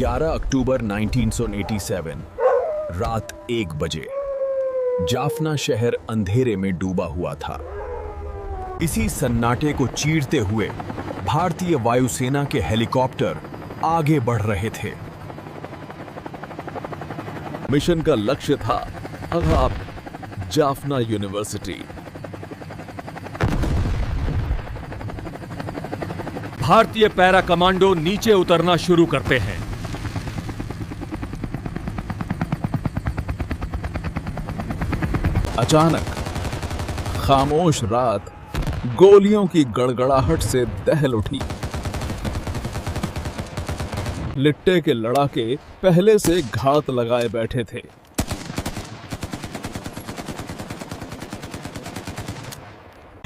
11 अक्टूबर 1987 रात 1 बजे जाफना शहर अंधेरे में डूबा हुआ था। इसी सन्नाटे को चीरते हुए भारतीय वायुसेना के हेलीकॉप्टर आगे बढ़ रहे थे। मिशन का लक्ष्य था अगाप जाफना यूनिवर्सिटी। भारतीय पैरा कमांडो नीचे उतरना शुरू करते हैं। अचानक खामोश रात गोलियों की गड़गड़ाहट से दहल उठी। लिट्टे के लड़ाके पहले से घात लगाए बैठे थे।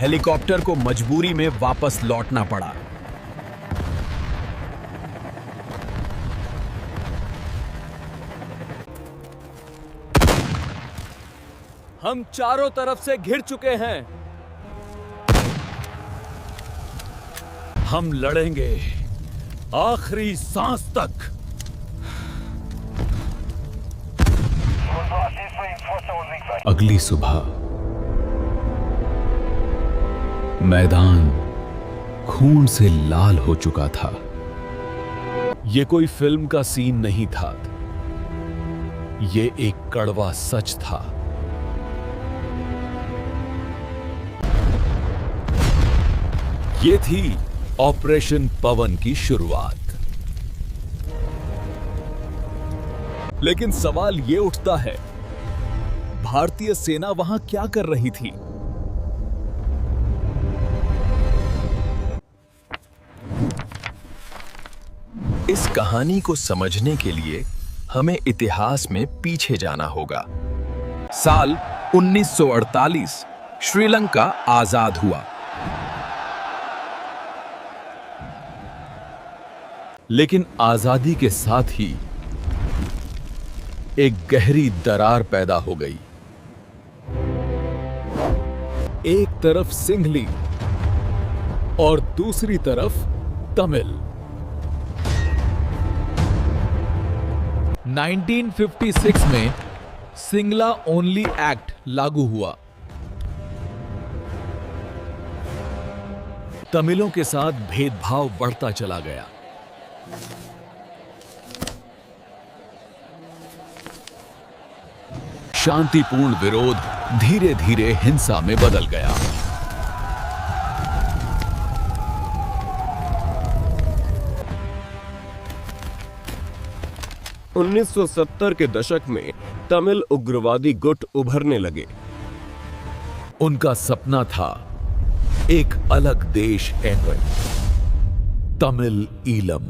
हेलीकॉप्टर को मजबूरी में वापस लौटना पड़ा। हम चारों तरफ से घिर चुके हैं। हम लड़ेंगे आखिरी सांस तक। अगली सुबह मैदान खून से लाल हो चुका था। यह कोई फिल्म का सीन नहीं था, यह एक कड़वा सच था। ये थी ऑपरेशन पवन की शुरुआत। लेकिन सवाल ये उठता है, भारतीय सेना वहां क्या कर रही थी? इस कहानी को समझने के लिए हमें इतिहास में पीछे जाना होगा। साल 1948 श्रीलंका आजाद हुआ। लेकिन आजादी के साथ ही एक गहरी दरार पैदा हो गई। एक तरफ सिंघली और दूसरी तरफ तमिल। 1956 में सिंगला ओनली एक्ट लागू हुआ। तमिलों के साथ भेदभाव बढ़ता चला गया। शांतिपूर्ण विरोध धीरे धीरे हिंसा में बदल गया। उन्नीस 1970 के दशक में तमिल उग्रवादी गुट उभरने लगे। उनका सपना था एक अलग देश तमिल ईलम।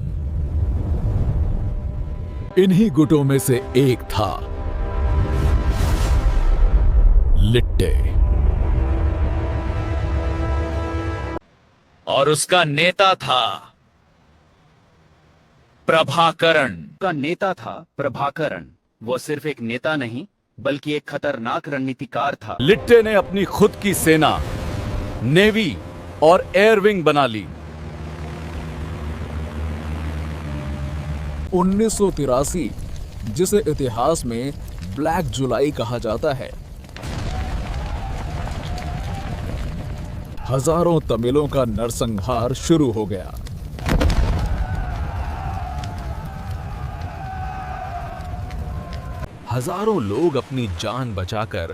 इन्हीं गुटों में से एक था लिट्टे। और उसका नेता था प्रभाकरण। वो सिर्फ एक नेता नहीं बल्कि एक खतरनाक रणनीतिकार था। लिट्टे ने अपनी खुद की सेना, नेवी और एयर विंग बना ली। 1983, जिसे इतिहास में ब्लैक जुलाई कहा जाता है, हजारों तमिलों का नरसंहार शुरू हो गया। हजारों लोग अपनी जान बचाकर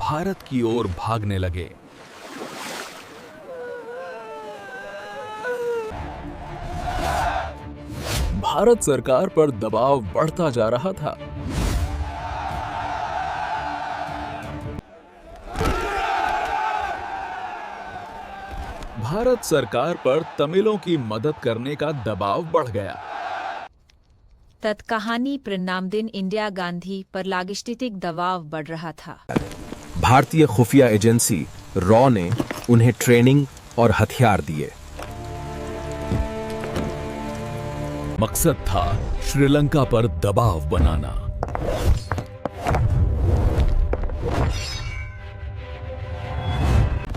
भारत की ओर भागने लगे। भारत सरकार पर दबाव बढ़ता जा रहा था। भारत सरकार पर तमिलों की मदद करने का दबाव बढ़ गया। तत्कहानी परिणामदिन इंदिरा गांधी पर लॉजिस्टिक दबाव बढ़ रहा था। भारतीय खुफिया एजेंसी रॉ ने उन्हें ट्रेनिंग और हथियार दिए। मकसद था श्रीलंका पर दबाव बनाना।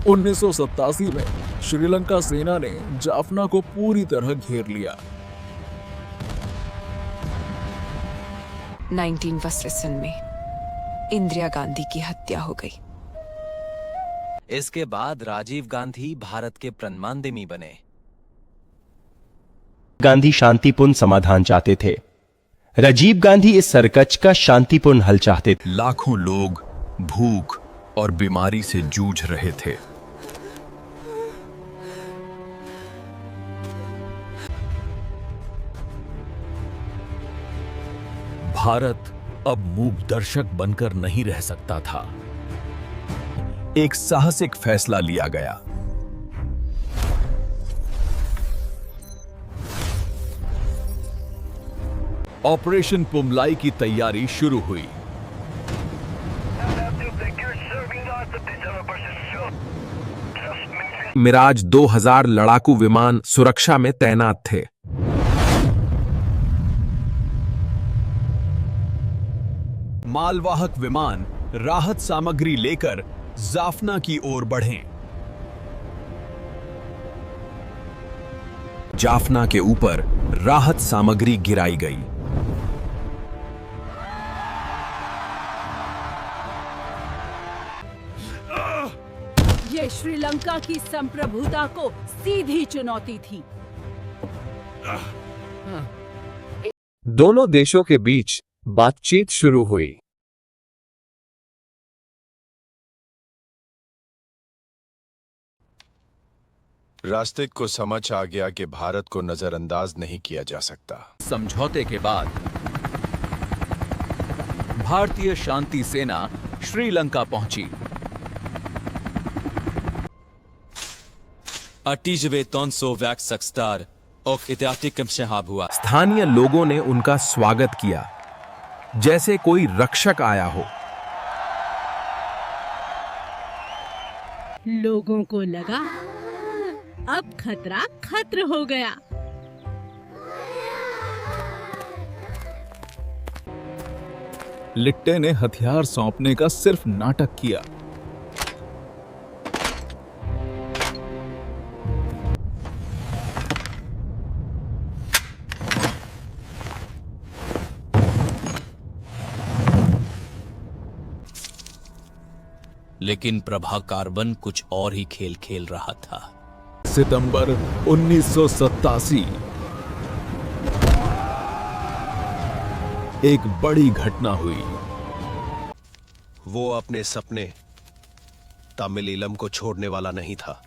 उन्नीस 1987 में श्रीलंका सेना ने जाफना को पूरी तरह घेर लिया। 19 में इंदिरा गांधी की हत्या हो गई। इसके बाद राजीव गांधी भारत के प्रधानमंत्री बने। गांधी शांतिपूर्ण समाधान चाहते थे। राजीव गांधी इस सरकच का शांतिपूर्ण हल चाहते थे। लाखों लोग भूख और बीमारी से जूझ रहे थे। भारत अब मूक दर्शक बनकर नहीं रह सकता था। एक साहसिक फैसला लिया गया। ऑपरेशन पुमलाई की तैयारी शुरू हुई। मिराज 2000 लड़ाकू विमान सुरक्षा में तैनात थे। मालवाहक विमान राहत सामग्री लेकर जाफना की ओर बढ़े। जाफना के ऊपर राहत सामग्री गिराई गई। ये श्रीलंका की संप्रभुता को सीधी चुनौती थी। दोनों देशों के बीच बातचीत शुरू हुई। रास्ते को समझ आ गया कि भारत को नजरअंदाज नहीं किया जा सकता। समझौते के बाद भारतीय शांति सेना श्रीलंका पहुंची। स्थानीय लोगों ने उनका स्वागत किया जैसे कोई रक्षक आया हो। लोगों को लगा अब खतरा खत्म हो गया। लिट्टे ने हथियार सौंपने का सिर्फ नाटक किया। लेकिन प्रभा कार्बन कुछ और ही खेल खेल रहा था। सितंबर 1987 एक बड़ी घटना हुई। वो अपने सपने तमिलीलम को छोड़ने वाला नहीं था।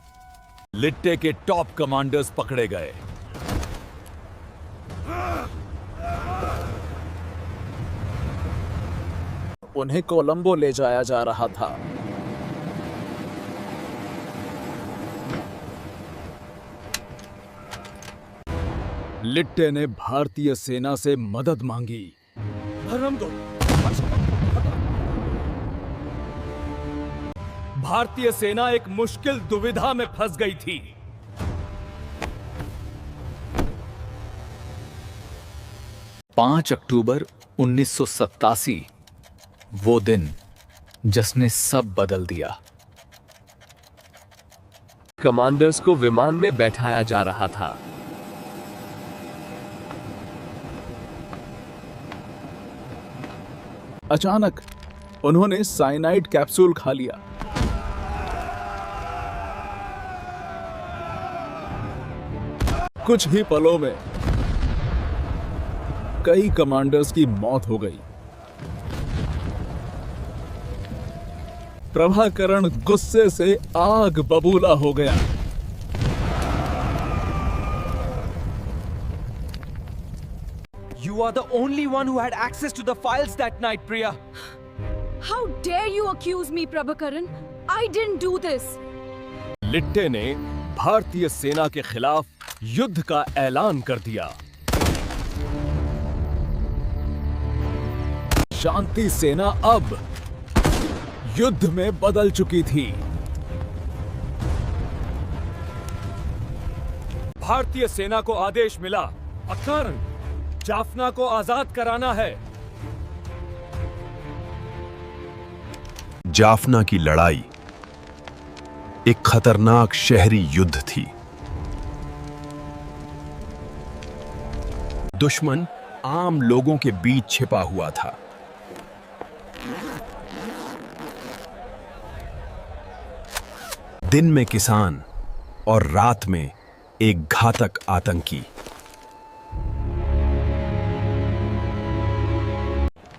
लिट्टे के टॉप कमांडर्स पकड़े गए। उन्हें कोलंबो ले जाया जा रहा था। लिट्टे ने भारतीय सेना से मदद मांगी। भारतीय सेना एक मुश्किल दुविधा में फंस गई थी। 5 अक्टूबर 1987 वो दिन जिसने सब बदल दिया। कमांडर्स को विमान में बैठाया जा रहा था। अचानक उन्होंने साइनाइड कैप्सूल खा लिया। कुछ ही पलों में कई कमांडर्स की मौत हो गई। प्रभाकरण गुस्से से आग बबूला हो गया। You are the only one who had access to the files that night, Priya. How dare you accuse me, Prabhakaran? I didn't do this. लिट्टे ने भारतीय सेना के खिलाफ युद्ध का ऐलान कर दिया। शांति सेना अब युद्ध में बदल चुकी थी। भारतीय सेना को आदेश मिला, अकारण जाफना को आजाद कराना है। जाफना की लड़ाई एक खतरनाक शहरी युद्ध थी। दुश्मन आम लोगों के बीच छिपा हुआ था। दिन में किसान और रात में एक घातक आतंकी।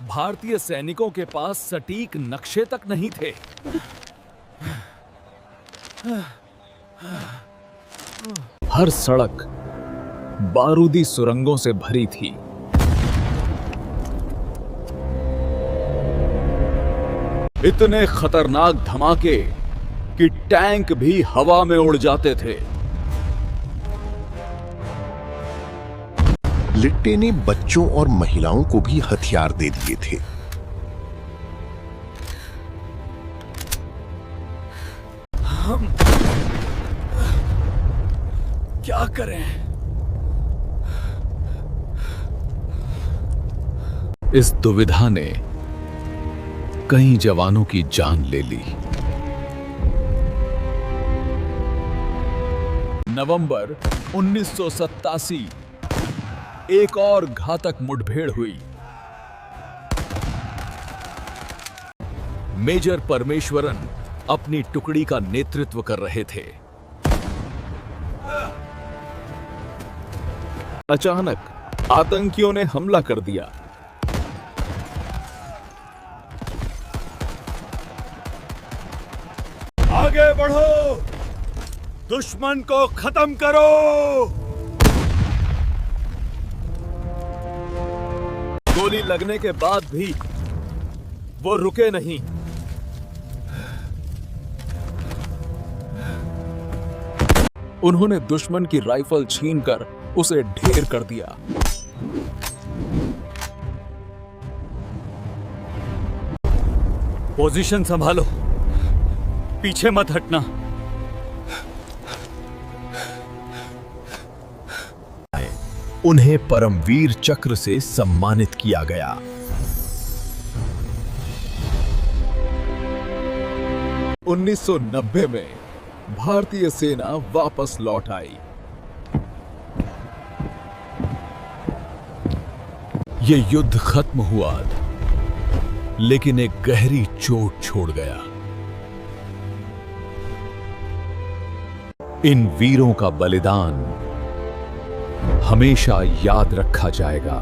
भारतीय सैनिकों के पास सटीक नक्शे तक नहीं थे। हर सड़क बारूदी सुरंगों से भरी थी। इतने खतरनाक धमाके कि टैंक भी हवा में उड़ जाते थे। लिट्टे ने बच्चों और महिलाओं को भी हथियार दे दिए थे। हम क्या करें? इस दुविधा ने कई जवानों की जान ले ली। नवंबर 1987 एक और घातक मुठभेड़ हुई। मेजर परमेश्वरन अपनी टुकड़ी का नेतृत्व कर रहे थे। अचानक आतंकियों ने हमला कर दिया। आगे बढ़ो, दुश्मन को खत्म करो। गोली लगने के बाद भी वो रुके नहीं। उन्होंने दुश्मन की राइफल छीनकर उसे ढेर कर दिया। पोजीशन संभालो, पीछे मत हटना। उन्हें परमवीर चक्र से सम्मानित किया गया। उन्नीस 1990 में भारतीय सेना वापस लौट आई। ये युद्ध खत्म हुआ, लेकिन एक गहरी चोट छोड़ गया। इन वीरों का बलिदान हमेशा याद रखा जाएगा।